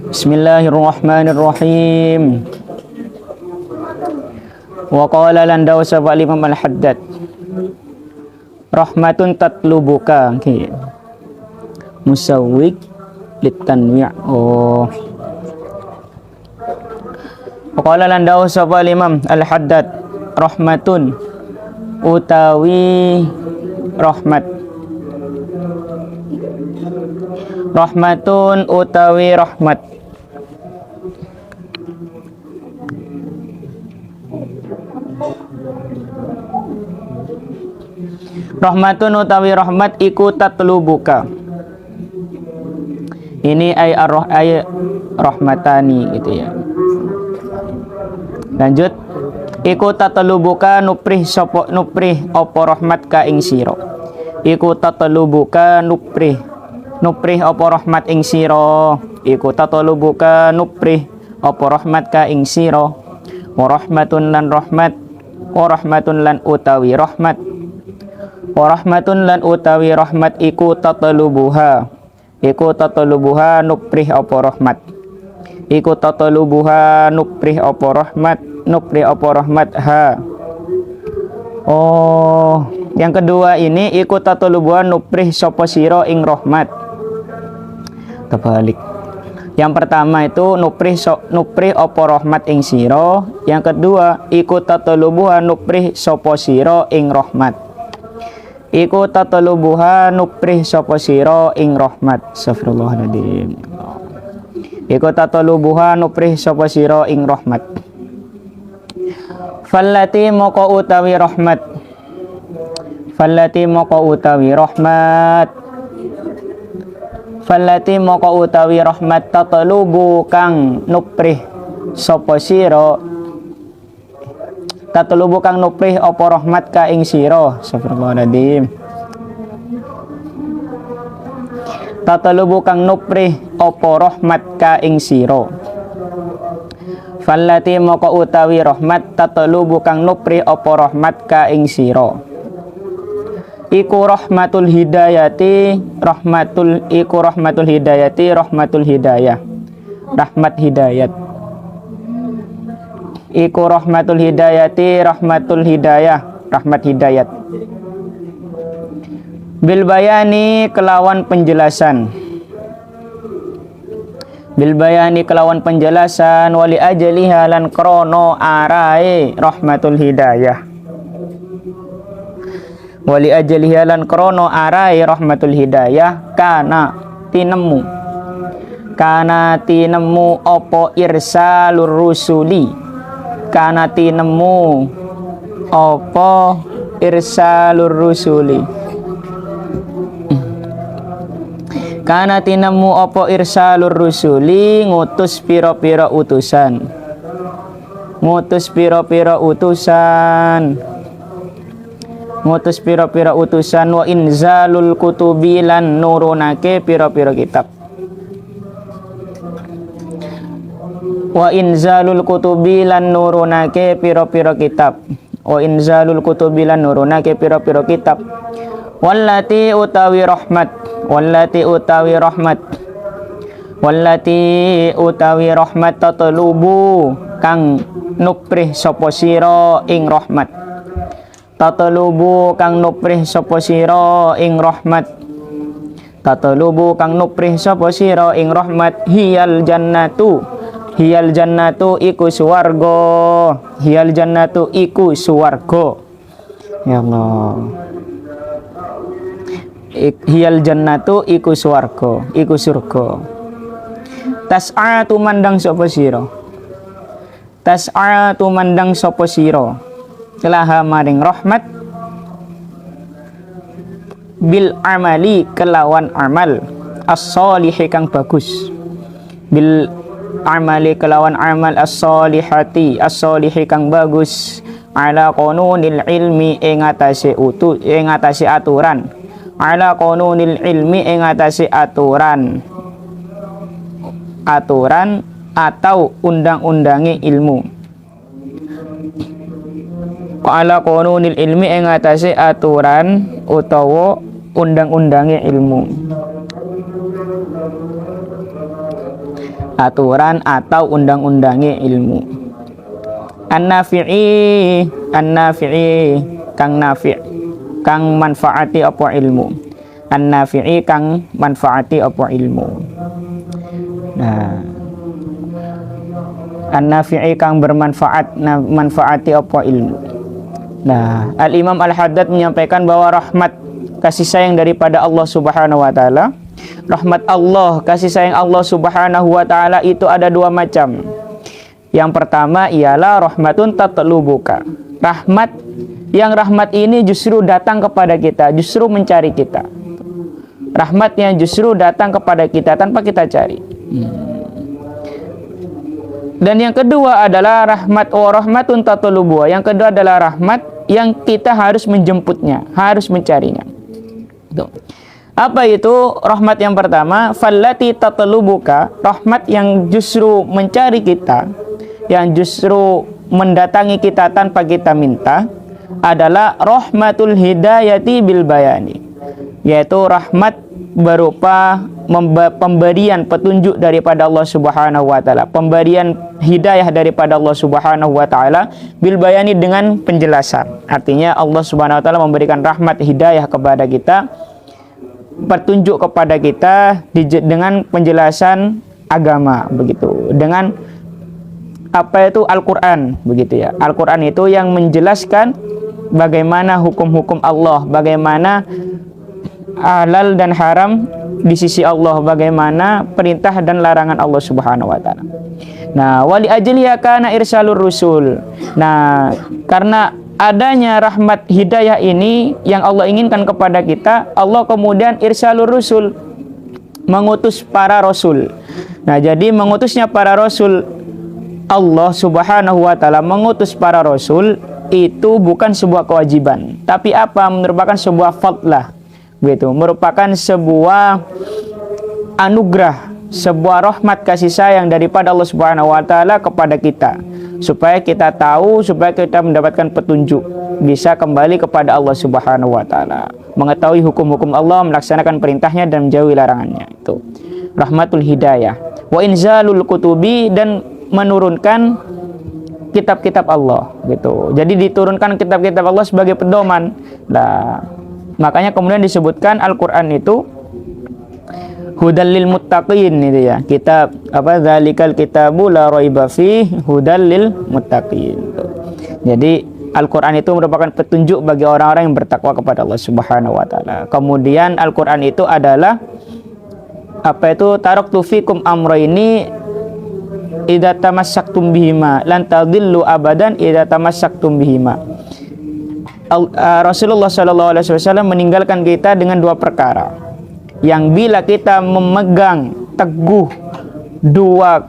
Bismillahirrahmanirrahim. Wa qala lan dawu sapa Imam Al-Haddad. Rahmatun tatlubuka. Okay. Musawwik litanwi'. Oh. Wa qala lan dawu sapa Imam Al-Haddad. Rahmatun utawi rahmat. Rahmatun utawi rahmat. Rahmatun utawi rahmat iku tatlubuka. Ini ay rahmatani gitu ya. Lanjut. Iku tatlubuka nuprih sapa nuprih apa rahmat ka ing sira. Iku tatlubuka nuprih apa rahmat ing sira. Iku tatlubuka nuprih apa rahmat ka ing sira. Wa rahmatun lan rahmat. Wa rahmatun lan utawi rahmat. Wa rahmatun lan utawi rahmat iku tatlubuha. Iku tatlubuha nuprih apa rahmat. Iku tatlubuha nuprih apa rahmat. Nuprih apa rahmat ha. Oh, yang kedua ini iku tatlubuha nuprih sapa sira ing rahmat. Terbalik. Yang pertama itu nuprih apa rahmat ing sira. Yang kedua iku tatlubuha nuprih sapa sira ing rahmat. Iku tatlubuha nuprih sapa sira ing rahmat. Astagfirullahaladzim. Iku tatlubuha nuprih sapa sira ing rahmat. Fallati moko utawi rahmat. Fallati moko utawi rahmat. Fallati moko utawi rahmat tatlubu kang nuprih sapa sira. Tatlubu kang nuprih apa rahmat ka ing sira. Astagfirullahaladzim. Tatlubu kang nuprih apa rahmat ka ing sira. Fallati moko utawi rahmat tatlubu kang nuprih apa rahmat ka ing sira. Iku rahmatul hidayati rahmatul hidayah. Rahmat hidayat. Iku rahmatul hidayati rahmatul hidayah. Rahmat hidayat. Bil bayani kelawan penjelasan. Bil bayani kelawan penjelasan wali ajliha lan krono arae rahmatul hidayah. Wali ajliha lan krono arae rahmatul hidayah kana tinemu opo irsalur rusuli. Kana tinemu opo irsalur rusuli. Kana tinemu opo irsalur rusuli ngutus pira-pira utusan. Ngutus pira-pira utusan. Ngutus pira-pira utusan wa inzalul kutubi lan nurunake pira-pira kitab. Wa inzalul kutubi lan nurunake pira-pira kitab. Wa inzalul kutubi lan nurunake pira-pira kitab. Wallati utawi rahmat. Wallati utawi rahmat. Wallati utawi rahmat tatlubu kang nuprih sapa sira ing rahmat. Tatlubu kang nuprih sapa sira ing rahmat. Tatlubu kang nuprih sapa sira ing rahmat hiyal jannatu. Hiyal jannatu iku suwarga. Hiyal jannatu iku suwarga. Ya Allah. Hiyal jannatu iku suwarga, iku surga. Tas'a tumandang sapa sira. Tas'a tumandang sapa sira. Laha maring rahmat bil amali kelawan amal as-solihi kang bagus. Bil amali kelawan amal as-solihati as-solihi kang bagus ala qanunil ilmi ing atase aturan. Ala qanunil ilmi ing atase aturan atau undang-undangi ilmu. Ala qanunil ilmi ing atase aturan utawa undang-undangi ilmu. aturan atau undang-undangi ilmu. An-nafi'i kang nafi', kang manfaati apa ilmu. An-nafi'i kang manfaati apa ilmu. Nah, an-nafi'i kang bermanfaat, manfaati apa ilmu. Nah, Al-Imam Al-Haddad menyampaikan bahwa rahmat, kasih sayang daripada Allah Subhanahu wa taala, rahmat Allah, kasih sayang Allah Subhanahu wa taala itu ada dua macam. Yang pertama ialah rahmatun tatlubuka. Rahmat, yang rahmat ini justru datang kepada kita, justru mencari kita. Rahmatnya justru datang kepada kita tanpa kita cari. Dan yang kedua adalah rahmatun tatlubu. Yang kedua adalah rahmat yang kita harus menjemputnya, harus mencarinya. Apa itu rahmat yang pertama? Fallati tatlubuka, rahmat yang justru mencari kita, yang justru mendatangi kita tanpa kita minta, adalah rahmatul hidayati bil bayani, yaitu rahmat berupa pemberian petunjuk daripada Allah Subhanahu wa taala, pemberian hidayah daripada Allah Subhanahu wa taala bil bayani, dengan penjelasan. Artinya Allah Subhanahu wa taala memberikan rahmat hidayah kepada kita, petunjuk kepada kita dengan penjelasan agama, begitu, dengan apa itu Al-Qur'an, begitu ya. Al-Qur'an itu yang menjelaskan bagaimana hukum-hukum Allah, bagaimana halal dan haram di sisi Allah, bagaimana perintah dan larangan Allah Subhanahu wa taala. Nah, wali ajliya kana irsalur rusul. Nah, karena adanya rahmat hidayah ini yang Allah inginkan kepada kita, Allah kemudian irsalur rusul, mengutus para rasul. Nah, jadi mengutusnya para rasul, Allah Subhanahu wa taala mengutus para rasul itu bukan sebuah kewajiban, tapi apa? Merupakan sebuah fadlah, gitu, merupakan sebuah anugerah, sebuah rahmat kasih sayang daripada Allah Subhanahu wa taala kepada kita, supaya kita tahu, supaya kita mendapatkan petunjuk, bisa kembali kepada Allah Subhanahu wa taala, mengetahui hukum-hukum Allah, melaksanakan perintahnya dan menjauhi larangannya. Itu rahmatul hidayah. Wa inzalul kutubi, dan menurunkan kitab-kitab Allah, gitu. Jadi diturunkan kitab-kitab Allah sebagai pedoman. Nah, makanya kemudian disebutkan Al-Qur'an itu hudal lil muttaqin, itu ya. Kitab apa? Dzalikal kitabu la raiba fihi hudal lil muttaqin. Jadi Al-Qur'an itu merupakan petunjuk bagi orang-orang yang bertakwa kepada Allah Subhanahu wa taala. Kemudian Al-Qur'an itu adalah apa itu? Taraktu fikum amrayni idza tamassaktum bihima lan tadillu abadan idza tamassaktum bihima. Rasulullah sallallahu alaihi wasallam meninggalkan kita dengan dua perkara yang bila kita memegang teguh dua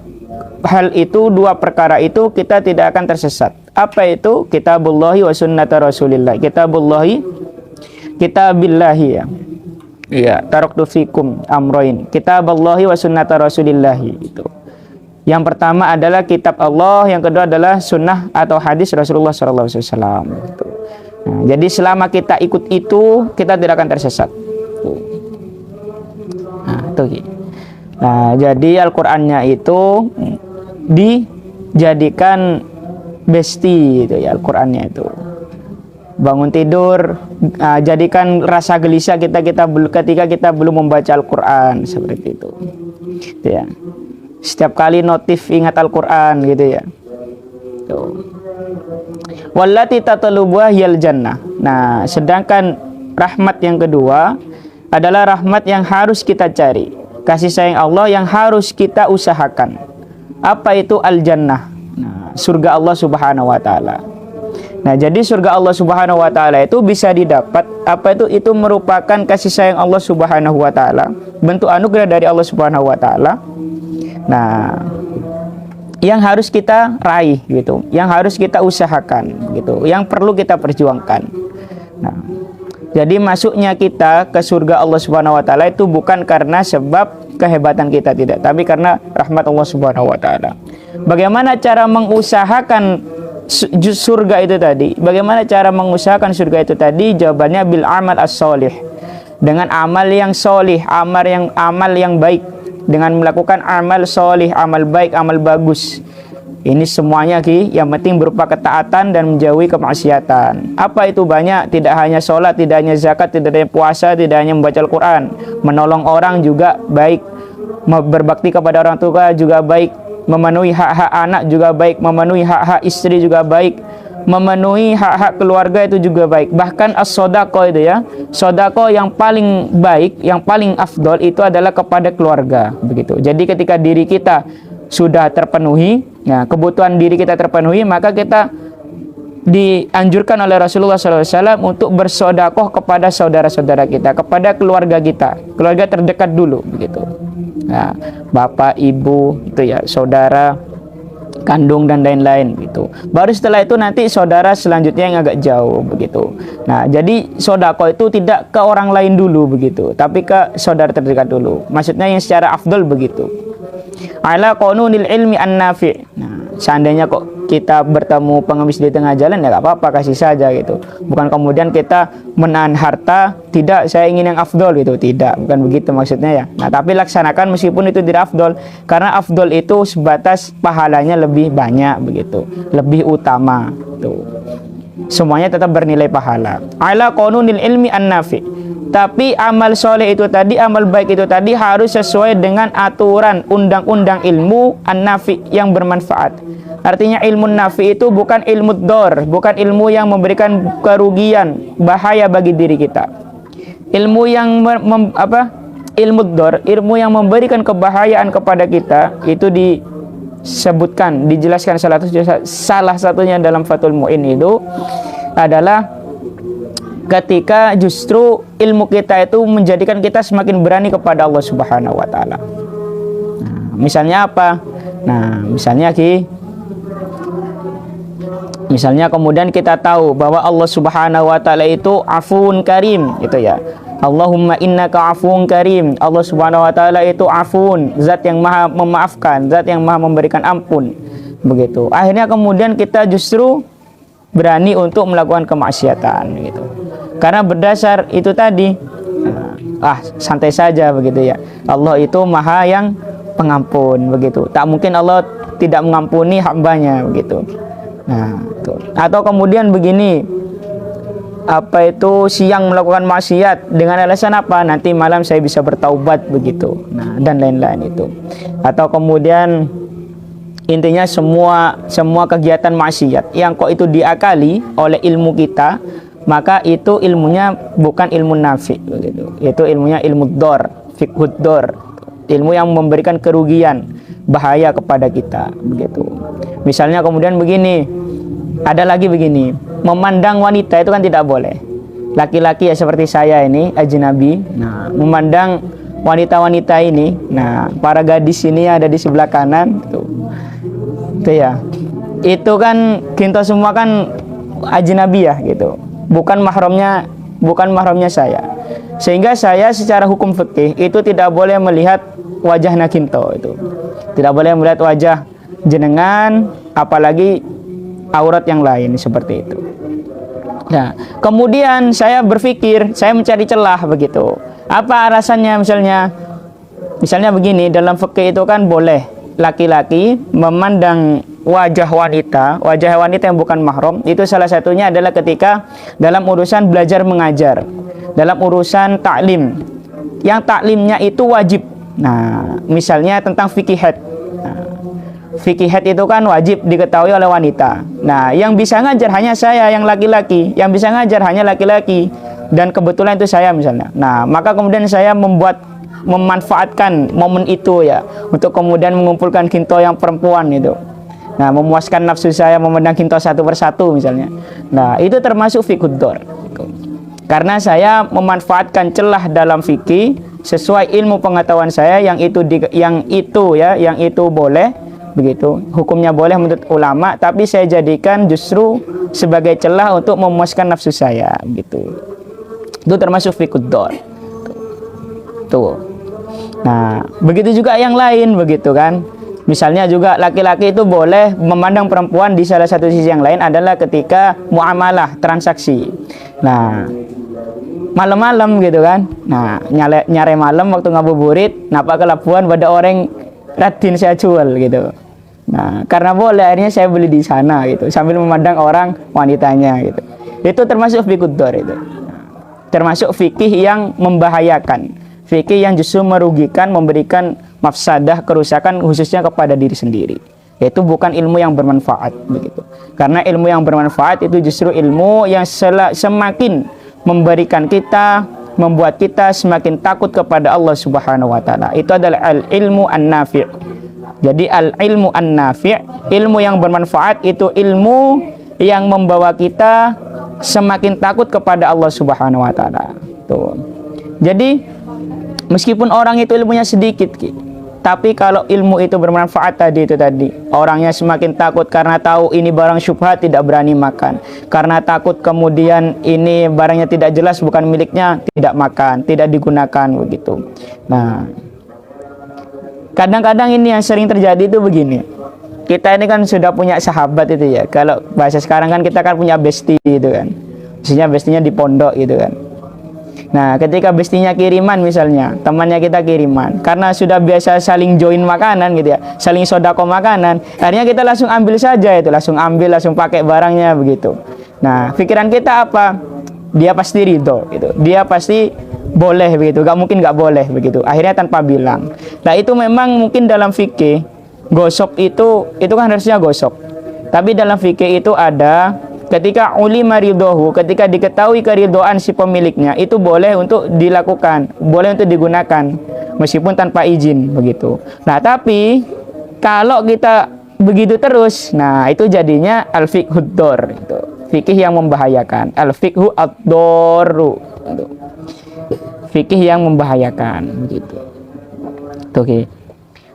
hal itu, dua perkara itu, kita tidak akan tersesat. Apa itu? Kitabullahi wa sunnata Rasulillah. Kitabillahi ya. Iya, taraktu fikum amrain. Kitaballahi wa sunnata Rasulillah itu. Yang pertama adalah kitab Allah, yang kedua adalah sunnah atau hadis Rasulullah SAW. Nah, jadi selama kita ikut itu, kita tidak akan tersesat. Nah, jadi Al-Qur'annya itu dijadikan besti, itu ya, Al-Qur'annya itu. Bangun tidur, jadikan rasa gelisah kita ketika kita belum membaca Al-Qur'an, seperti itu. Gitu ya. Setiap kali notif ingat Al-Qur'an, gitu ya. Tuh. Wallati tatlubuha hiyal jannah. Nah, sedangkan rahmat yang kedua adalah rahmat yang harus kita cari, kasih sayang Allah yang harus kita usahakan. Apa itu al-jannah? Nah, surga Allah Subhanahu wa taala. Nah, jadi surga Allah Subhanahu wa taala itu bisa didapat, apa itu? Itu merupakan kasih sayang Allah Subhanahu wa taala, bentuk anugerah dari Allah Subhanahu wa taala. Nah, yang harus kita raih, gitu, yang harus kita usahakan, gitu, yang perlu kita perjuangkan. Nah, jadi masuknya kita ke surga Allah Subhanahu wa taala itu bukan karena sebab kehebatan kita, tidak, tapi karena rahmat Allah Subhanahu wa taala. Bagaimana cara mengusahakan surga itu tadi? Bagaimana cara mengusahakan surga itu tadi? Jawabannya bil amal as-solih, dengan amal yang solih, amal yang baik. dengan melakukan amal solih, amal baik, amal bagus. Ini semuanya yang penting berupa ketaatan dan menjauhi kemaksiatan. Apa itu banyak? Tidak hanya sholat, tidak hanya zakat, tidak hanya puasa, tidak hanya membaca Al-Quran. Menolong orang juga baik, berbakti kepada orang tua juga baik, memenuhi hak-hak anak juga baik, memenuhi hak-hak istri juga baik, memenuhi hak-hak keluarga itu juga baik. Bahkan as-sodaqah itu ya, sodaqah yang paling baik, yang paling afdol itu adalah kepada keluarga, begitu. Jadi ketika diri kita sudah terpenuhi, ya, kebutuhan diri kita terpenuhi, maka kita dianjurkan oleh Rasulullah SAW untuk bersodakoh kepada saudara-saudara kita, kepada keluarga kita, keluarga terdekat dulu, begitu. Nah, bapak, ibu, itu ya, saudara kandung dan lain-lain, gitu. Baru setelah itu nanti saudara selanjutnya yang agak jauh, begitu. Nah, jadi sodakoh itu tidak ke orang lain dulu, begitu, tapi ke saudara terdekat dulu. Maksudnya yang secara afdol begitu. Ala qanunil ilmi an-nafi'. Nah, seandainya kok kita bertemu pengemis di tengah jalan, ya gak apa-apa, kasih saja, gitu. Bukan kemudian kita menahan harta, tidak, saya ingin yang afdol, gitu. Tidak, bukan begitu maksudnya ya. Nah, tapi laksanakan meskipun itu tidak afdol, karena afdol itu sebatas pahalanya lebih banyak, begitu, lebih utama, tuh. Semuanya tetap bernilai pahala. Ala qanunil ilmi an-nafi'. Tapi amal soleh itu tadi, amal baik itu tadi harus sesuai dengan aturan undang-undang ilmu an-nafi yang bermanfaat. Artinya ilmu nafi itu bukan ilmu dor, bukan ilmu yang memberikan kerugian, bahaya bagi diri kita. Ilmu yang ilmu dor, ilmu yang memberikan kebahayaan kepada kita, itu disebutkan, dijelaskan salah satunya dalam Fathul Mu'in itu adalah ketika justru ilmu kita itu menjadikan kita semakin berani kepada Allah Subhanahu wa taala. Nah, misalnya apa? Nah, misalnya kemudian kita tahu bahwa Allah Subhanahu wa taala itu Afuun Karim, gitu ya. Allahumma innaka Afuun Karim. Allah Subhanahu wa taala itu Afuun, zat yang maha memaafkan, zat yang maha memberikan ampun. Begitu. Akhirnya kemudian kita justru berani untuk melakukan kemaksiatan, gitu. Karena berdasar itu tadi, santai saja, begitu ya. Allah itu maha yang pengampun, begitu. Tak mungkin Allah tidak mengampuni hambanya, begitu. Nah, itu. Atau kemudian begini, siang melakukan maksiat dengan alasan apa? Nanti malam saya bisa bertaubat, begitu. Nah, dan lain-lain itu. Atau kemudian intinya semua kegiatan maksiat yang kok itu diakali oleh ilmu kita, maka itu ilmunya bukan ilmu nafi, begitu. Itu ilmunya ilmu dor, fiqhud dor, ilmu yang memberikan kerugian, bahaya kepada kita, begitu. Misalnya kemudian begini, ada lagi begini, memandang wanita itu kan tidak boleh. Laki-laki ya seperti saya ini ajnabi, nah, memandang wanita-wanita ini, nah, para gadis ini ada di sebelah kanan, itu ya, itu kan kita semua kan ajnabi ya, gitu. Bukan mahramnya saya. Sehingga saya secara hukum fikih itu tidak boleh melihat wajah nakinto itu. Tidak boleh melihat wajah jenengan, apalagi aurat yang lain seperti itu. Nah, kemudian saya berpikir, saya mencari celah, begitu. Apa alasannya? Misalnya begini, dalam fikih itu kan boleh laki-laki memandang wajah wanita yang bukan mahram. Itu salah satunya adalah ketika dalam urusan belajar mengajar, dalam urusan taklim, yang taklimnya itu wajib. Nah, misalnya tentang fikih haid. Nah, fikih haid itu kan wajib diketahui oleh wanita. Nah, yang bisa ngajar hanya saya yang laki-laki, yang bisa ngajar hanya laki-laki, dan kebetulan itu saya misalnya. Nah, maka kemudian saya memanfaatkan momen itu ya, untuk kemudian mengumpulkan kinto yang perempuan itu. Nah, memuaskan nafsu saya memandang kinto satu persatu misalnya. Nah, itu termasuk fiqhud dor. Karena saya memanfaatkan celah dalam fikih sesuai ilmu pengetahuan saya yang itu boleh, begitu. Hukumnya boleh menurut ulama, tapi saya jadikan justru sebagai celah untuk memuaskan nafsu saya, gitu. Itu termasuk fiqhud dor. Tuh. Nah, begitu juga yang lain, begitu kan. Misalnya juga laki-laki itu boleh memandang perempuan di salah satu sisi yang lain adalah ketika muamalah, transaksi. Nah, malam-malam gitu kan. Nah, nyare malam waktu ngabuburit, napa kelapuan pada orang Ratin saya jual gitu. Nah, karena boleh akhirnya saya beli di sana gitu, sambil memandang orang wanitanya gitu. Itu termasuk fikih dor itu. Termasuk fikih yang membahayakan. Fikih yang justru merugikan, memberikan mafsadah, kerusakan khususnya kepada diri sendiri. Yaitu bukan ilmu yang bermanfaat begitu. Karena ilmu yang bermanfaat itu justru ilmu yang semakin memberikan kita, membuat kita semakin takut kepada Allah Subhanahu wa taala. Itu adalah al-ilmu an-nafi'. Jadi al-ilmu an-nafi', ilmu yang bermanfaat itu ilmu yang membawa kita semakin takut kepada Allah Subhanahu wa taala. Tuh. Jadi meskipun orang itu ilmunya sedikit, tapi kalau ilmu itu bermanfaat tadi, orangnya semakin takut karena tahu ini barang syubhat, tidak berani makan. Karena takut kemudian ini barangnya tidak jelas, bukan miliknya, tidak makan, tidak digunakan begitu. Nah, kadang-kadang ini yang sering terjadi itu begini. Kita ini kan sudah punya sahabat itu ya. Kalau bahasa sekarang kan kita kan punya bestie gitu kan. Maksudnya bestinya di pondok gitu kan. Nah, ketika bestinya kiriman misalnya, temannya kita kiriman, karena sudah biasa saling join makanan gitu ya, saling sodako makanan, akhirnya kita langsung ambil saja itu, langsung ambil, langsung pakai barangnya begitu. Nah, pikiran kita apa? Dia pasti ridho gitu, dia pasti boleh begitu, gak mungkin gak boleh begitu. Akhirnya tanpa bilang. Nah, itu memang mungkin dalam fikih gosok itu kan harusnya gosok. Tapi dalam fikih itu ada ketika ulima ridhohu, ketika diketahui keridhoan si pemiliknya, itu boleh untuk dilakukan, boleh untuk digunakan meskipun tanpa izin begitu. Nah, tapi kalau kita begitu terus, nah itu jadinya al-fiqhud dor, itu fikih yang membahayakan. Al-fiqhu ad-dorru, fikih yang membahayakan begitu. Oke.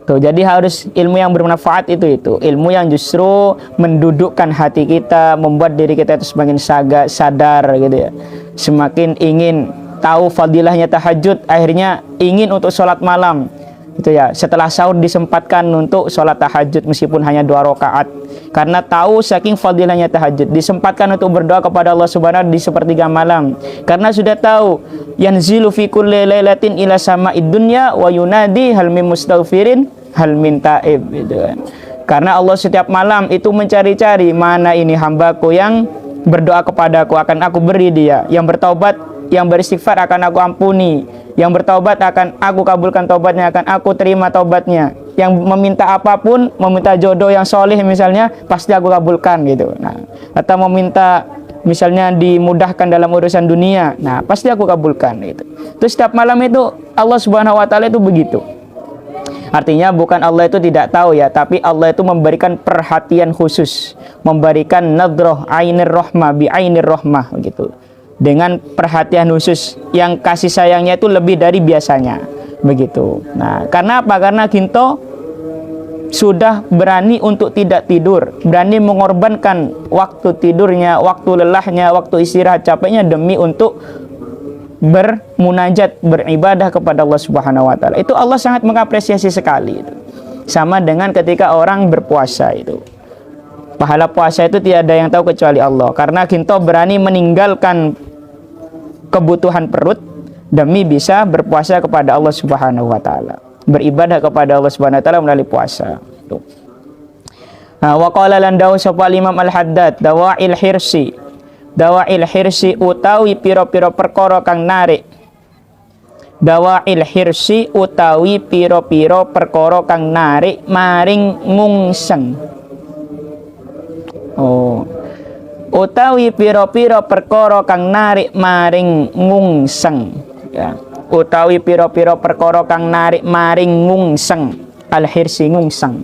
Tuh, jadi harus ilmu yang bermanfaat itu ilmu yang justru mendudukkan hati kita, membuat diri kita itu semakin sadar gitu ya, semakin ingin tahu fadilahnya tahajud, akhirnya ingin untuk sholat malam itu ya, setelah sahur disempatkan untuk sholat tahajud meskipun hanya 2 rakaat, karena tahu saking fadilahnya tahajud, disempatkan untuk berdoa kepada Allah Subhanahu di sepertiga malam, karena sudah tahu yanzilu fi kulli lailatin ila sama'id dunya wa yunadi hal min mustaghfirin hal min ta'ib gitu kan. Karena Allah setiap malam itu mencari-cari mana ini hambaku yang berdoa kepadaku, akan aku beri dia, yang bertaubat, yang beristighfar akan aku ampuni, yang bertaubat akan aku kabulkan taubatnya, akan aku terima taubatnya, yang meminta apapun, meminta jodoh yang soleh misalnya, pasti aku kabulkan gitu. Nah, atau meminta misalnya dimudahkan dalam urusan dunia, nah pasti aku kabulkan gitu. Terus setiap malam itu Allah Subhanahu wa taala itu begitu. Artinya bukan Allah itu tidak tahu ya, tapi Allah itu memberikan perhatian khusus, memberikan nadroh ainir rohmah bi ainir rohmah gitu, dengan perhatian khusus yang kasih sayangnya itu lebih dari biasanya begitu. Nah, karena apa? Karena Ginto sudah berani untuk tidak tidur, berani mengorbankan waktu tidurnya, waktu lelahnya, waktu istirahat capeknya demi untuk bermunajat, beribadah kepada Allah Subhanahu wa taala. Itu Allah sangat mengapresiasi sekali itu. Sama dengan ketika orang berpuasa itu. Pahala puasa itu tiada yang tahu kecuali Allah. Karena Ginto berani meninggalkan kebutuhan perut demi bisa berpuasa kepada Allah Subhanahu wa taala. Beribadah kepada Allah Subhanahu wa taala melalui puasa. Tuh. Nah, wa qala lan dawu sapa Imam Al-Haddad dawa'il hirsi. Dawa'il hirsi utawi piro-piro perkara kang narik. Dawa'il hirsi utawi piro-piro perkara kang narik maring ngungseng. Oh. Utawi piro-piro perkara kang narik maring ngungseng. Ya. Utawi piro-piro perkara kang narik maring ngungseng. Al-hirsi ngungseng.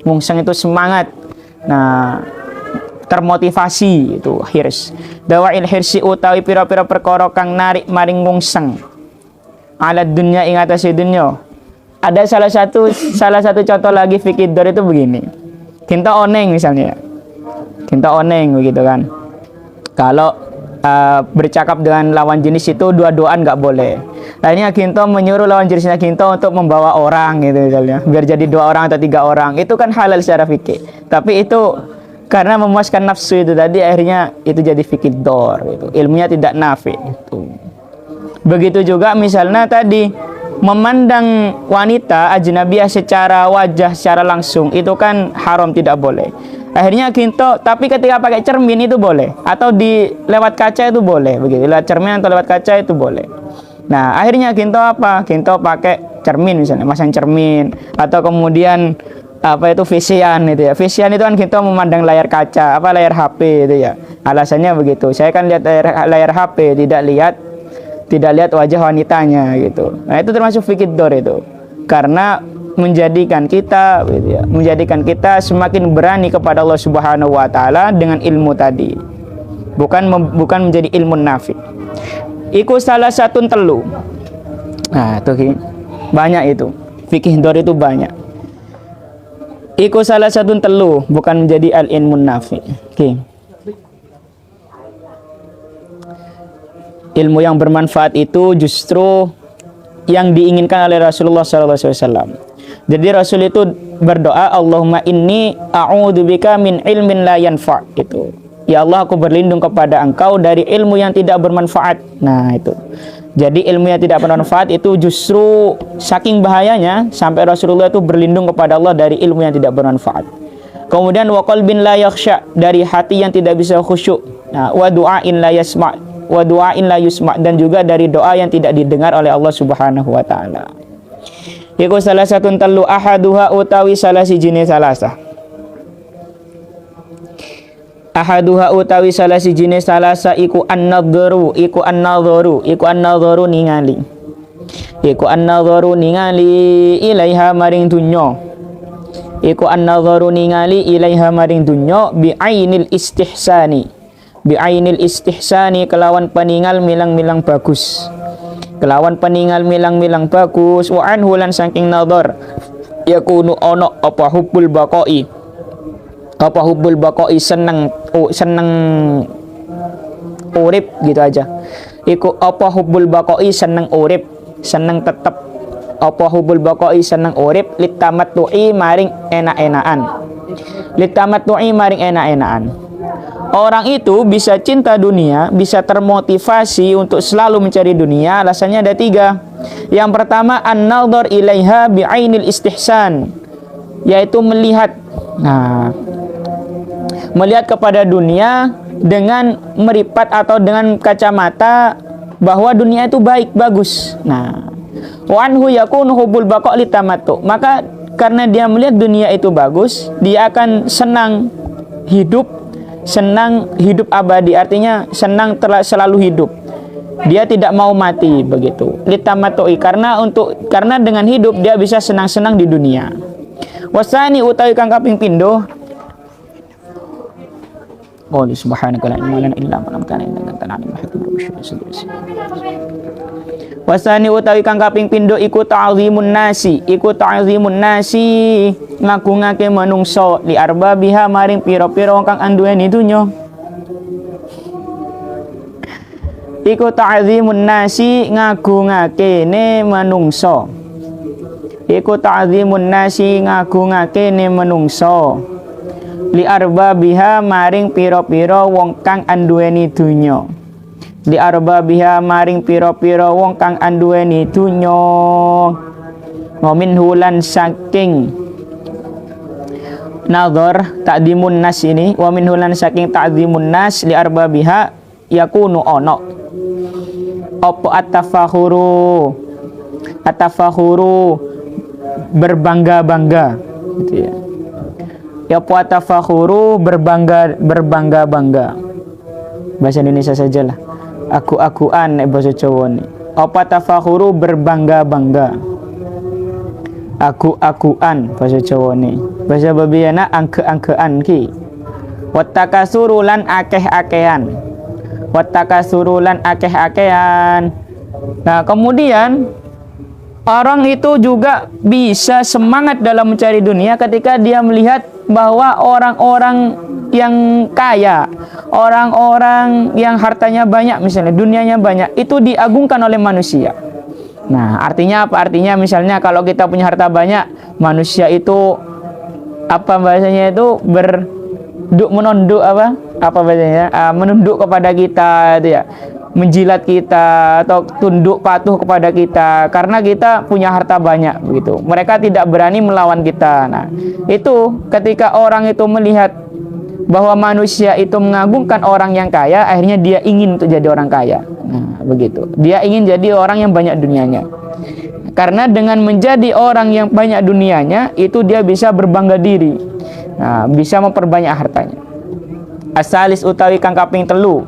Ngungseng itu semangat. Nah, termotivasi itu hirs. Dawa'il hirsi utawi pira-pira perkara kang narik maring ngungseng. Ala dunya ing atase dunya. Ada salah satu contoh lagi fikih dor itu begini. Kita oneng misalnya. Kita oneng begitu kan. Kalau bercakap dengan lawan jenis itu dua-duaan nggak boleh. Lainnya Ginto menyuruh lawan jenisnya Ginto untuk membawa orang gitu misalnya, biar jadi 2 orang atau 3 orang. Itu kan halal secara fikih. Tapi itu karena memuaskan nafsu itu tadi, akhirnya itu jadi fikih dor gitu. Ilmunya tidak nafi itu. Begitu juga misalnya tadi memandang wanita ajnabiyah secara wajah, secara langsung itu kan haram, tidak boleh. Akhirnya kita, tapi ketika pakai cermin itu boleh, atau di lewat kaca itu boleh, begitu. Lewat cermin atau lewat kaca itu boleh. Nah, akhirnya kita apa? Kita pakai cermin misalnya, masang cermin, atau kemudian apa itu visian itu ya. Visian itu kan kita memandang layar kaca, apa layar HP itu ya. Alasannya begitu. Saya kan lihat layar HP, tidak lihat wajah wanitanya gitu. Nah, itu termasuk fikih dor itu. Karena menjadikan kita gitu ya, menjadikan kita semakin berani kepada Allah Subhanahu wa taala dengan ilmu tadi. Bukan menjadi ilmu nafi. Iku salah satu telu. Nah, itu banyak itu. Fikih dor itu banyak. Iku salah satu telu, bukan menjadi al ilmu nafi. Oke. Ilmu yang bermanfaat itu justru yang diinginkan oleh Rasulullah SAW. Jadi Rasul itu berdoa, Allahumma inni a'udzubika min ilmin la yanfa'. Itu. Ya Allah, aku berlindung kepada Engkau dari ilmu yang tidak bermanfaat. Nah, itu. Jadi ilmu yang tidak bermanfaat itu justru saking bahayanya sampai Rasulullah itu berlindung kepada Allah dari ilmu yang tidak bermanfaat. Kemudian wa qalbin la yakhsha, dari hati yang tidak bisa khusyuk. Nah, wa du'ain la yasma', wa du'ain la yusma', dan juga dari doa yang tidak didengar oleh Allah Subhanahu wa taala. Iku salah satu telu ahaduha utawi salah sijine salasa. Ahaduha utawi salah sijine salasa iku an-nadharu, iku an-nadharu ningali. Iku an-nadharu ningali ilaiha maring dunya. Iku an-nadharu ningali ilaiha maring dunya bi ainil istihsani. Bi ainil istihsani kelawan peningal milang-milang bagus. Kelawan peningal milang-milang bagus wa anhu lan saking nadhar yakunu ono apa hubbul baqai. Apa hubbul baqai seneng urip gitu aja. Iku apa hubbul baqai seneng urip, seneng tetep. Apa hubbul baqai seneng urip litamattu'i maring enak-enakan. Litamattu'i maring enak-enakan. Orang itu bisa cinta dunia, bisa termotivasi untuk selalu mencari dunia. Alasannya ada 3. Yang pertama, an-nadhar ilaiha bi'ainil istihsan, yaitu melihat. Nah, melihat kepada dunia dengan meripat atau dengan kacamata bahwa dunia itu baik, bagus. Nah, wa anhu yakunu hubbul baqa' litamattu. Maka karena dia melihat dunia itu bagus, dia akan senang hidup abadi, artinya senang selalu hidup. Dia tidak mau mati begitu. Litamatoi, karena dengan hidup dia bisa senang-senang di dunia. Wasani utawi kang kaping pindho. Qul subhanaka la ilma lana illa ma 'allamtana innaka antal alimul hakim. Wasani utawi kang kaping pindho iku ta'zimun nasi, ngagungake manungsa li arbabiha maring pira-pira kang anduweni dunya. Iku ta'zimun nasi ngagungake ne manungsa. Iku ta'zimun nasi ngagungake ne manungsa. Li arbabiha maring pira-pira wong kang anduweni dunya. Li arbabiha maring pira-pira wong kang anduweni dunya. Ngomin hulan saking nadhar ta'dzimun nas ini, wa min hulan saking ta'dzimun nas li arbabiha yakunu ono apa atafakhuru berbangga-bangga gitu ya. Ya apa atafakhuru berbangga-bangga. Bahasa Indonesia sajalah. Aku-akuan bahasa Jawa ni. Apa tafakhuru berbangga-bangga. Aku-akuan bahasa Jawa ni. Bahasa babiyana angke-angkean ki. Wattakasurulan akeh-akehan. Wattakasurulan akeh-akehan. Nah, kemudian orang itu juga bisa semangat dalam mencari dunia ketika dia melihat bahwa orang-orang yang kaya, orang-orang yang hartanya banyak, misalnya dunianya banyak, itu diagungkan oleh manusia. Nah, artinya apa? Artinya misalnya kalau kita punya harta banyak, manusia itu apa bahasanya itu menunduk apa bahasanya? Menunduk kepada kita itu ya. menjilat kita atau tunduk patuh kepada kita karena kita punya harta banyak begitu. Mereka tidak berani melawan kita. Nah, itu ketika orang itu melihat bahwa manusia itu mengagungkan orang yang kaya, akhirnya dia ingin untuk jadi orang kaya. Nah, begitu. Dia ingin jadi orang yang banyak dunianya. Karena dengan menjadi orang yang banyak dunianya, itu dia bisa berbangga diri. Nah, bisa memperbanyak hartanya. Asalis utawi kang kaping telu.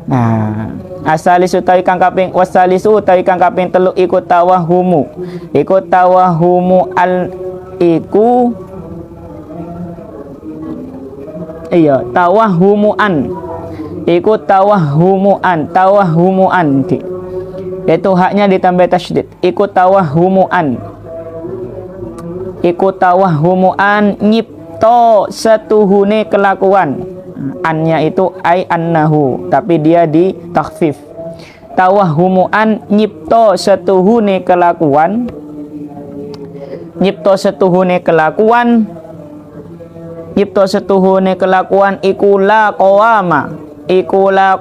Nah, asalis utawi kang kaping wasalis utawi kang kaping telu iku tawahumu. Iku tawahumu al iku iya tawahumuan. Iku tawahumuan itu haknya ditambah tasydid. Iku tawahumuan nyipto setuhune kelakuan. Annya itu ai annahu, tapi dia di takhfif. Tawahumuan nyipto setuhune kelakuan. Nyipto setuhune kelakuan ikula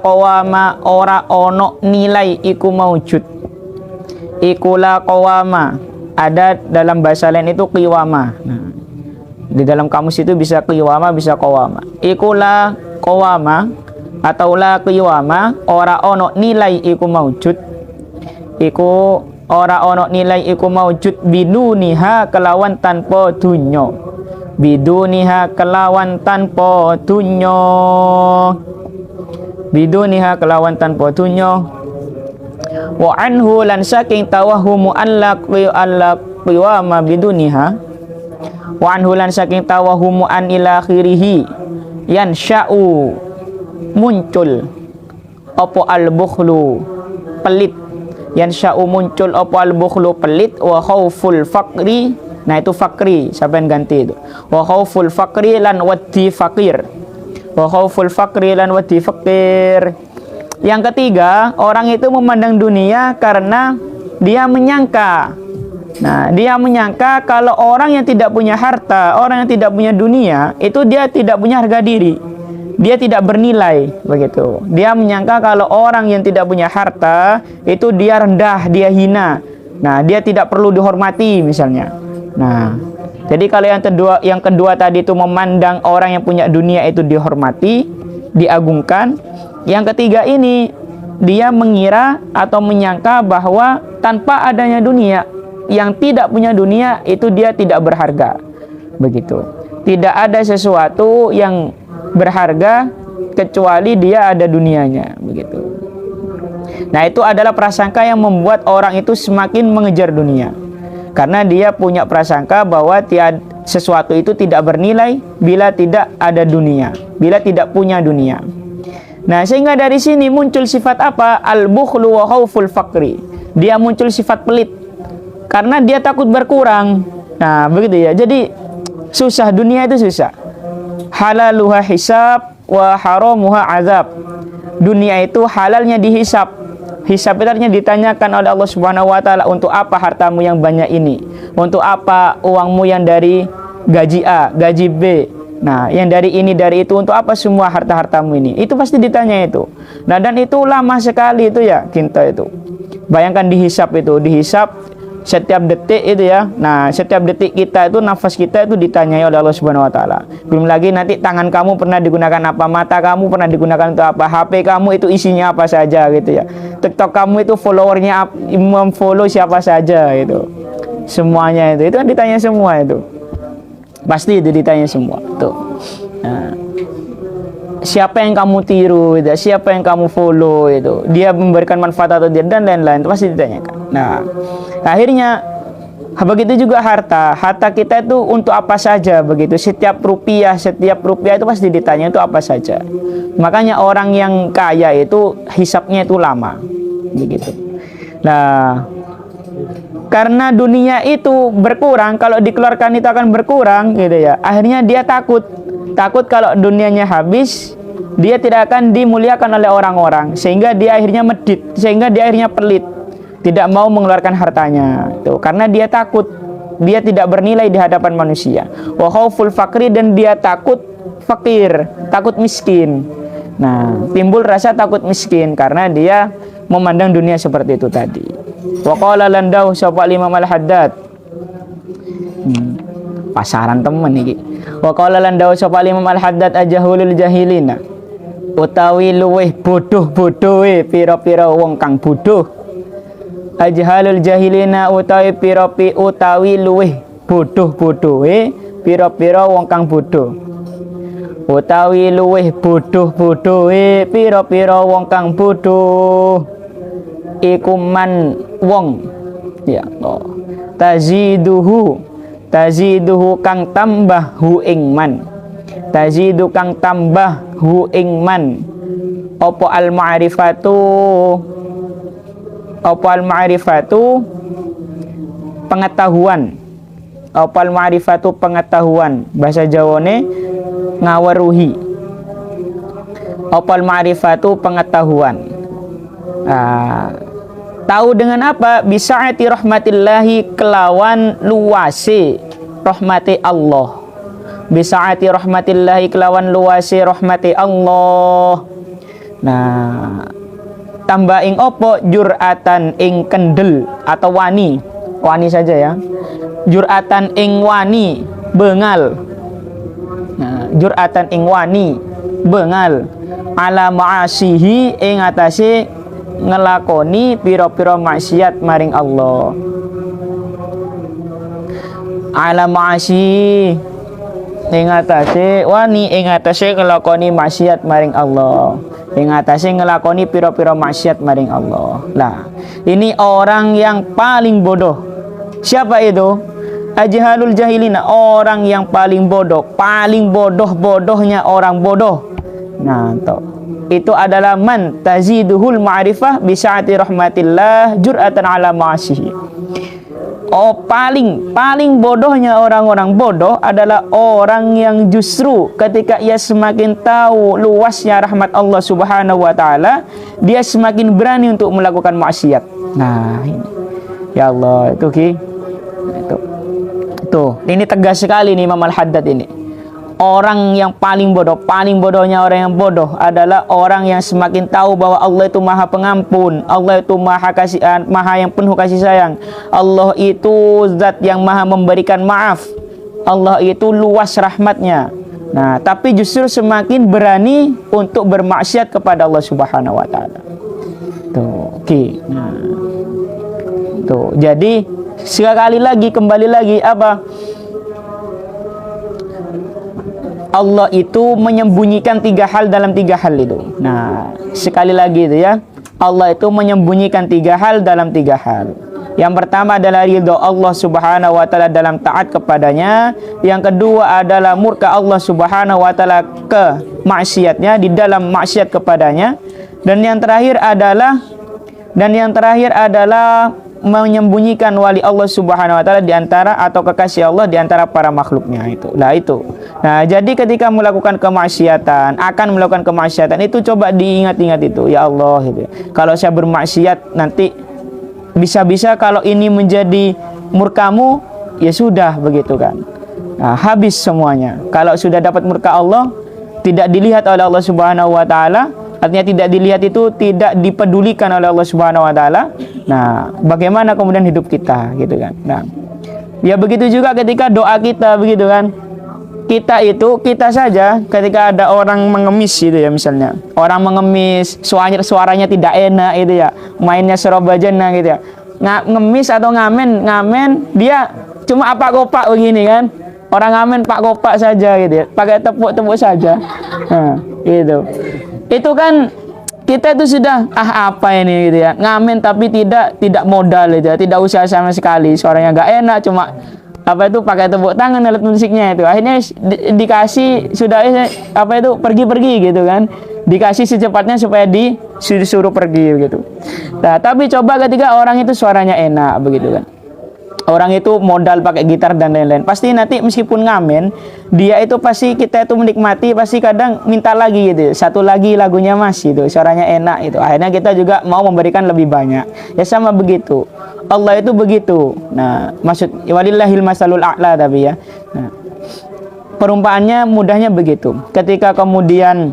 qawama ora ono nilai iku maujud. Ikula qawama ada dalam bahasa lain itu qiwama. Nah, di dalam kamus itu bisa qiwama, bisa qawama. Ikula qawama atau la qiwama ora ono nilai iku maujud. Iku ora ono nilai iku maujud biduniha kelawan tanpa dunyo. Biduniha kelawan tanpa dunyo. Biduniha kelawan tanpa dunyo. Wa anhu lan saking tawahumu allaq qiwama biduniha. Wa anhu lan saking tawahumu an ila akhirih yansha'u muncul apa al-bukhlu pelit. Yansha'u muncul apa al-bukhlu pelit wa khauful faqri. Nah itu fakri, siapa yang ganti itu? Wa khauful faqri lan wadi fakir. Wa khauful faqri lan wadi fakir. Yang ketiga, orang itu memandang dunia karena dia menyangka. Nah, dia menyangka kalau orang yang tidak punya harta, orang yang tidak punya dunia, itu dia tidak punya harga diri. Dia tidak bernilai, begitu. Dia menyangka kalau orang yang tidak punya harta, itu dia rendah, dia hina. Nah, dia tidak perlu dihormati misalnya. Nah, jadi kalau yang kedua tadi itu memandang orang yang punya dunia itu dihormati, diagungkan. Yang ketiga ini dia mengira atau menyangka bahwa tanpa adanya dunia, yang tidak punya dunia itu dia tidak berharga. Begitu. Tidak ada sesuatu yang berharga kecuali dia ada dunianya, begitu. Nah, itu adalah prasangka yang membuat orang itu semakin mengejar dunia. Karena dia punya prasangka bahwa sesuatu itu tidak bernilai bila tidak ada dunia, bila tidak punya dunia. Nah, sehingga dari sini muncul sifat apa? Al-bukhlu wa khauful faqri. Dia muncul sifat pelit karena dia takut berkurang. Nah, begitu ya. Jadi susah, dunia itu susah. Halaluha hisab wa haramuha azab. Dunia itu halalnya dihisab. Hisab itu artinya ditanyakan oleh Allah Subhanahu wa taala, untuk apa hartamu yang banyak ini? Untuk apa uangmu yang dari gaji A, gaji B? Nah, yang dari ini, dari itu, untuk apa semua harta-hartamu ini? Itu pasti ditanya itu. Nah, dan itu lama sekali itu ya, kita itu. Bayangkan dihisab itu, dihisab setiap detik itu ya. Nah, setiap detik kita itu, nafas kita itu ditanyai oleh Allah Subhanahu wa taala. Belum lagi nanti tangan kamu pernah digunakan apa, mata kamu pernah digunakan untuk apa, HP kamu itu isinya apa saja gitu ya. TikTok kamu itu followernya memfollow siapa saja gitu. Semuanya itu kan ditanya semua itu. Pasti itu ditanya semua. Tuh. Nah, siapa yang kamu tiru itu, siapa yang kamu follow itu, dia memberikan manfaat atau tidak, dan lain-lain, itu pasti ditanyakan. Nah, akhirnya begitu juga harta kita itu untuk apa saja, begitu. Setiap rupiah itu pasti ditanya itu apa saja. Makanya orang yang kaya itu hisapnya itu lama, begitu. Nah, karena dunia itu berkurang, kalau dikeluarkan itu akan berkurang gitu ya. Akhirnya dia takut kalau dunianya habis, dia tidak akan dimuliakan oleh orang-orang, sehingga dia akhirnya medit, sehingga dia akhirnya pelit, tidak mau mengeluarkan hartanya. Tuh, karena dia takut, dia tidak bernilai di hadapan manusia. Wa khauful fakri, dan dia takut fakir, takut miskin. Nah, timbul rasa takut miskin karena dia memandang dunia seperti itu tadi. Wa qala landau sapa Imam Al-Haddad. Pasaran temen iki. Wa qala landau sapa Imam Al-Haddad ajahulul jahilina. Utawi luweh bodoh-bodohe pira-pira wong kang bodoh. Ajhalul jahilina utawi luweh bodoh-bodohe pira-pira wong kang bodoh. Utawi luweh bodoh-bodohe pira-pira wong kang bodoh. Iku man wong ya Allah. Taziduhu kang tambah hu ing man. Tazidu kang tambah hu ing man. Apa al ma'rifatu pengetahuan. Apa al ma'rifatu pengetahuan. Bahasa Jawane ngaweruhi. Apa al ma'rifatu pengetahuan. Tahu dengan apa? Bisaati rahmatillahi kelawan luase rahmati Allah. Bisaati rahmatillahi kelawan luase rahmati Allah. Nah, tambah ing opo jur'atan ing kendel atau wani saja ya. Jur'atan ing wani bengal. Nah, jur'atan ing wani bengal ala ma'asihi ing atase ngelakoni piro-piro maksiat maring Allah. Ala ma'asi ing atase wani ing atase ngelakoni maksiat maring Allah. Ing atase ngelakoni piro-piro maksiat maring Allah. Lah, ini orang yang paling bodoh. Siapa itu? Ajhalul jahilina, orang yang paling bodoh, paling bodoh-bodohnya orang bodoh. Nah, itu adalah man taziduhul ma'rifah bisaati rahmatillah jur'atan ala ma'asihi. Oh, paling bodohnya orang-orang bodoh adalah orang yang justru ketika ia semakin tahu luasnya rahmat Allah Subhanahu wa taala, dia semakin berani untuk melakukan maksiat. Nah, ini. Ya Allah, itu Ki. Ini tegas sekali nih Imam Al-Haddad ini. Orang yang paling bodohnya orang yang bodoh adalah orang yang semakin tahu bahwa Allah itu maha pengampun, Allah itu maha yang penuh kasih sayang, Allah itu zat yang maha memberikan maaf, Allah itu luas rahmatnya. Nah, tapi justru semakin berani untuk bermaksiat kepada Allah Subhanahu wa taala. Oke. Nah, jadi kembali lagi apa? Allah itu menyembunyikan 3 hal dalam 3 hal itu. Nah, sekali lagi itu ya, Allah itu menyembunyikan 3 hal dalam 3 hal. Yang pertama adalah ridho Allah Subhanahu wa taala dalam taat kepadanya. Yang kedua adalah murka Allah Subhanahu wa taala ke maksiatnya di dalam maksiat kepadanya. Dan yang terakhir adalah menyembunyikan wali Allah Subhanahu wa taala di antara atau kekasih Allah di antara para makhluknya itu. Nah, jadi ketika melakukan kemaksiatan, itu coba diingat-ingat itu. Ya Allah gitu. Kalau saya bermaksiat nanti bisa-bisa kalau ini menjadi murkamu, ya sudah begitu kan. Nah, habis semuanya. Kalau sudah dapat murka Allah, tidak dilihat oleh Allah Subhanahu wa taala, artinya tidak dilihat itu tidak dipedulikan oleh Allah Subhanahu wa taala. Nah, bagaimana kemudian hidup kita gitu kan. Nah, ya begitu juga ketika doa kita begitu kan. Kita saja ketika ada orang mengemis gitu ya misalnya. Orang mengemis, suaranya tidak enak gitu ya. Mainnya serobajana gitu ya. Ngemis atau ngamen dia cuma apak-kopak begini kan. Orang ngamen pak kopak saja gitu ya. Pakai tepuk-tepuk saja. Nah, gitu. Itu kan kita itu sudah apa ini gitu ya, ngamen tapi tidak modal gitu ya, tidak usaha sama sekali, suaranya nggak enak, cuma apa itu pakai tepuk tangan alat musiknya itu, akhirnya dikasih sudah pergi gitu kan, dikasih secepatnya supaya disuruh pergi gitu. Nah, tapi coba ketika orang itu suaranya enak begitu kan, orang itu modal pakai gitar dan lain-lain, pasti nanti meskipun ngamen dia itu pasti kita itu menikmati, pasti kadang minta lagi gitu, satu lagi lagunya mas gitu, suaranya enak itu, akhirnya kita juga mau memberikan lebih banyak. Ya sama begitu, Allah itu begitu. Nah, maksud walillahil masalul a'la tapi ya. Nah, perumpamannya mudahnya begitu. Ketika kemudian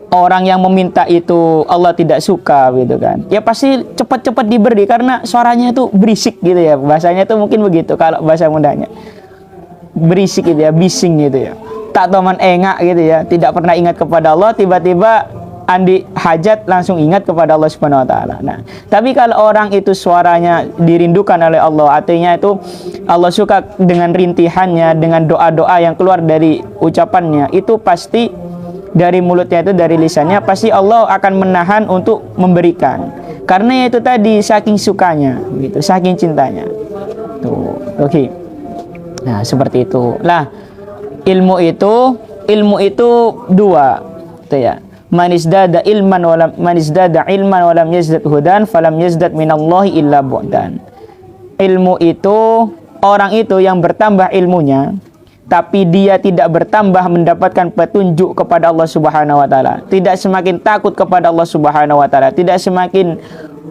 orang yang meminta itu Allah tidak suka gitu kan, ya pasti cepat-cepat diberi karena suaranya itu berisik gitu ya, bahasanya itu mungkin begitu kalau bahasa mudanya, berisik gitu ya, bising gitu ya, tak toman engak gitu ya, tidak pernah ingat kepada Allah, tiba-tiba andi hajat langsung ingat kepada Allah Subhanahu wa taala. Nah, tapi kalau orang itu suaranya dirindukan oleh Allah, artinya itu Allah suka dengan rintihannya, dengan doa-doa yang keluar dari ucapannya, itu pasti dari mulutnya itu, dari lisannya, pasti Allah akan menahan untuk memberikan. Karena itu tadi saking sukanya gitu, saking cintanya. Tuh, oke. Nah, seperti itu. Lah, ilmu itu dua, gitu ya. Man izdada ilman walam yazdad hudan falam yazdad minallahi illa bu'dan. Ilmu itu, orang itu yang bertambah ilmunya tapi dia tidak bertambah mendapatkan petunjuk kepada Allah Subhanahu wa taala, tidak semakin takut kepada Allah Subhanahu wa taala, tidak semakin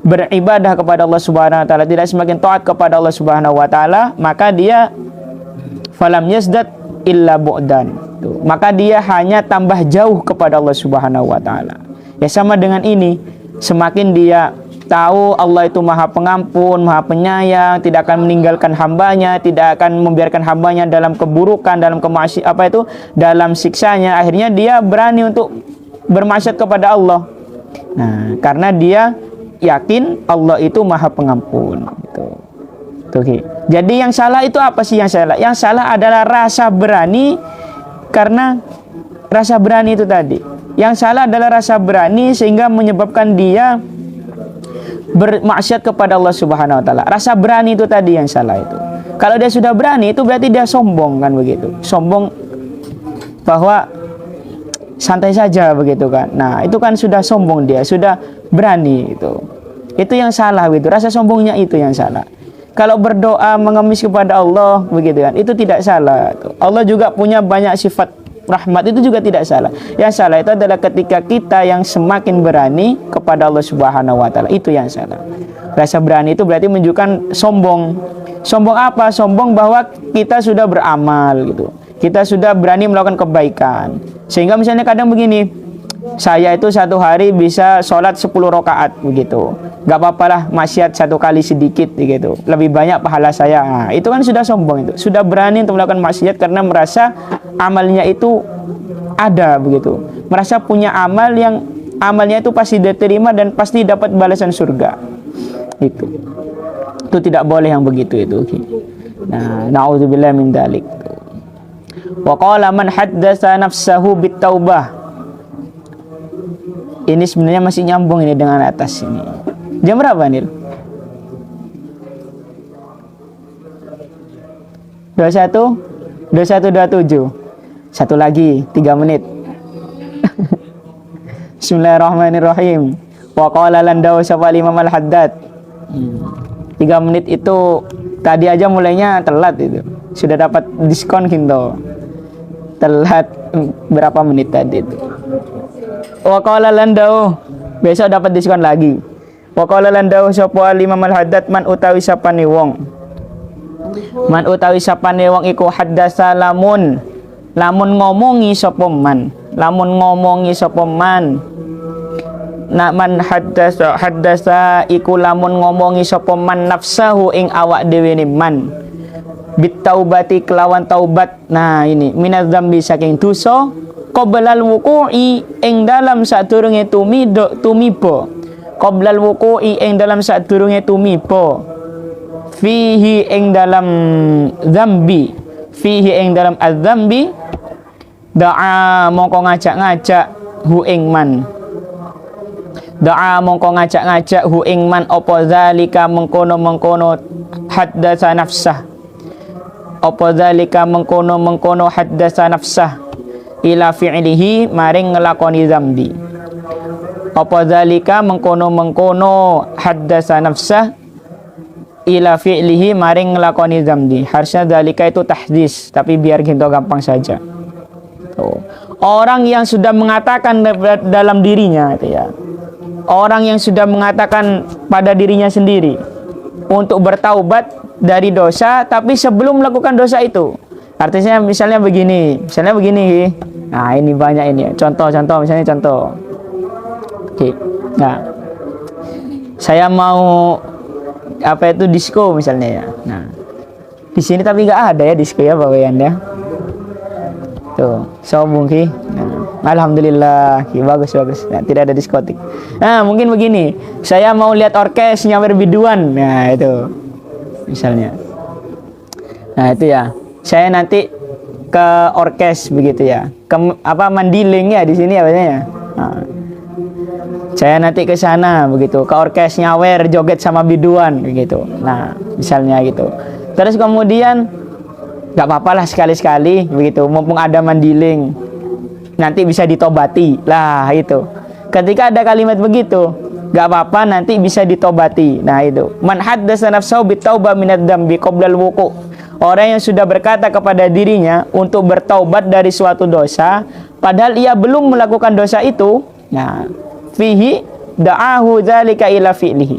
beribadah kepada Allah Subhanahu wa taala, tidak semakin taat kepada Allah Subhanahu wa taala, maka dia falam yazdad illa bu'dan. Maka dia hanya tambah jauh kepada Allah Subhanahu wa taala. Ya sama dengan ini, semakin dia tahu Allah itu Maha Pengampun, Maha Penyayang, tidak akan meninggalkan hambanya, tidak akan membiarkan hambanya dalam keburukan, dalam dalam siksanya, akhirnya dia berani untuk bermaksiat kepada Allah. Nah, karena dia yakin Allah itu Maha Pengampun gitu. Oke. Jadi yang salah itu apa sih yang salah? Yang salah adalah rasa berani, karena rasa berani itu tadi. Yang salah adalah rasa berani sehingga menyebabkan dia bermaksiat kepada Allah Subhanahu wa taala. Rasa berani itu tadi yang salah itu. Kalau dia sudah berani itu berarti dia sombong kan begitu. Sombong bahwa santai saja begitu kan. Nah, itu kan sudah sombong, dia sudah berani itu. Itu yang salah gitu. Rasa sombongnya itu yang salah. Kalau berdoa mengemis kepada Allah begitu kan, itu tidak salah. Allah juga punya banyak sifat rahmat, itu juga tidak salah. Yang salah itu adalah ketika kita yang semakin berani kepada Allah Subhanahu wa taala, itu yang salah. Rasa berani itu berarti menunjukkan sombong. Sombong apa? Sombong bahwa kita sudah beramal gitu. Kita sudah berani melakukan kebaikan. Sehingga misalnya kadang begini, saya itu satu hari bisa sholat 10 rakaat begitu. Gak apa-apalah maksiat satu kali sedikit begitu. Lebih banyak pahala saya. Nah, itu kan sudah sombong itu. Sudah berani untuk melakukan maksiat karena merasa amalnya itu ada begitu. Merasa punya amal yang amalnya itu pasti diterima dan pasti dapat balasan surga. Itu tidak boleh yang begitu itu. Nah, na'udzubillah min dzalik. Wa qala man haddatsa nafsahu bitaubah. Ini sebenarnya masih nyambung ini dengan atas ini. Jam berapa, Nil? 21:27. Satu lagi, 3 menit. Bismillahirrahmanirrahim. Wa qala landau syafal Imam Al-Haddad. 3 menit itu tadi aja mulainya telat itu. Sudah dapat diskon gitu. Telat berapa menit tadi itu. Wa qala landau, besok dapat diskon lagi. Wa qala landau sapa Imam Al-Haddad man utawi sapane wong. Man utawi sapane wong iku haddasa lamun ngomongi sapa man. Lamun ngomongi sapa man. Nak man haddasa iku lamun ngomongi sapa man nafsahu ing awak dhewe ne man. Bitaubati kelawan taubat. Nah, ini minaz dzambi saking dosa qoblal wuqu'i ing dalam sadurunge tumiba. Qoblal wuqu'i ing dalam sadurunge tumiba. Fihi ing dalam dzambi. Fihi ing dalam adzambi. Da'a mongko ngajak-ngajak hu ing man. Da'a mongko ngajak-ngajak hu ing man apa zalika mengkono-mengkono haddasa nafsah. Apa zalika mengkono-mengkono haddasa nafsah ila fi'lihi maring ngelakoni zambi. Apa zalika mengkono-mengkono haddasa nafsah ila fi'lihi maring ngelakoni zambi. Harusnya zalika itu tahdis, tapi biar gitu gampang saja. Orang yang sudah mengatakan dalam dirinya itu ya. Orang yang sudah mengatakan pada dirinya sendiri untuk bertaubat dari dosa, tapi sebelum melakukan dosa itu. Artinya misalnya begini. Nah, ini banyak ini. Contoh misalnya contoh. Oke. Nah, saya mau apa itu disco misalnya ya. Nah, di sini tapi nggak ada ya disco ya Bapak Yan ya. Tuh, sombong ki. Nah, alhamdulillah, ki, bagus bagus. Nah, tidak ada diskotik. Nah, mungkin begini. Saya mau lihat orkes nyawer biduan. Nah, itu misalnya. Nah, itu ya. Saya nanti ke orkes begitu ya. Ke apa Mandiling ya di sini ya biasanya. Nah, saya nanti ke sana begitu, ke orkes nyawer joget sama biduan begitu. Nah, misalnya gitu. Terus kemudian nggak apa-apa lah sekali-sekali begitu, mumpung ada Mandiling. Nanti bisa ditobati. Lah itu. Ketika ada kalimat begitu, nggak apa-apa nanti bisa ditobati. Nah, itu. Man haddasa nafsahu bitaubah minad dambi qoblal wuqu'. Orang yang sudah berkata kepada dirinya untuk bertaubat dari suatu dosa, padahal ia belum melakukan dosa itu. Nah, fihi da'ahu dzalika ila fi'lihi.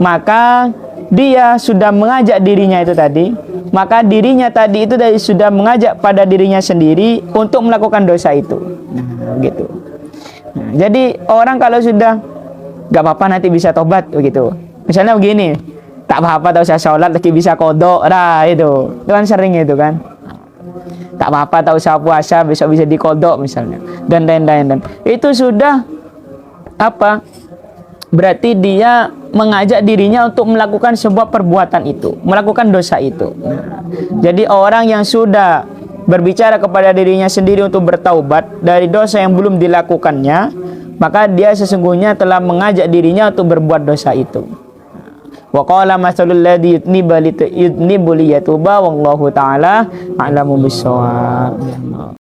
Maka dia sudah mengajak dirinya itu tadi, maka dirinya tadi itu sudah mengajak pada dirinya sendiri untuk melakukan dosa itu. Nah, gitu. Nah, jadi orang kalau sudah nggak apa-apa nanti bisa tobat begitu. Misalnya begini, tak apa-apa tak usah sholat lagi bisa kodok, nah itu kan sering itu kan. Tak apa-apa tak usah puasa besok bisa dikodok misalnya, dan lain-lain. Dan itu sudah apa? Berarti dia mengajak dirinya untuk melakukan sebuah perbuatan itu, melakukan dosa itu. Nah, jadi orang yang sudah berbicara kepada dirinya sendiri untuk bertaubat dari dosa yang belum dilakukannya, maka dia sesungguhnya telah mengajak dirinya untuk berbuat dosa itu. Wa qala masalul ladzi yudnibu liyatuba wallahu ta'ala a'lamu bissawab.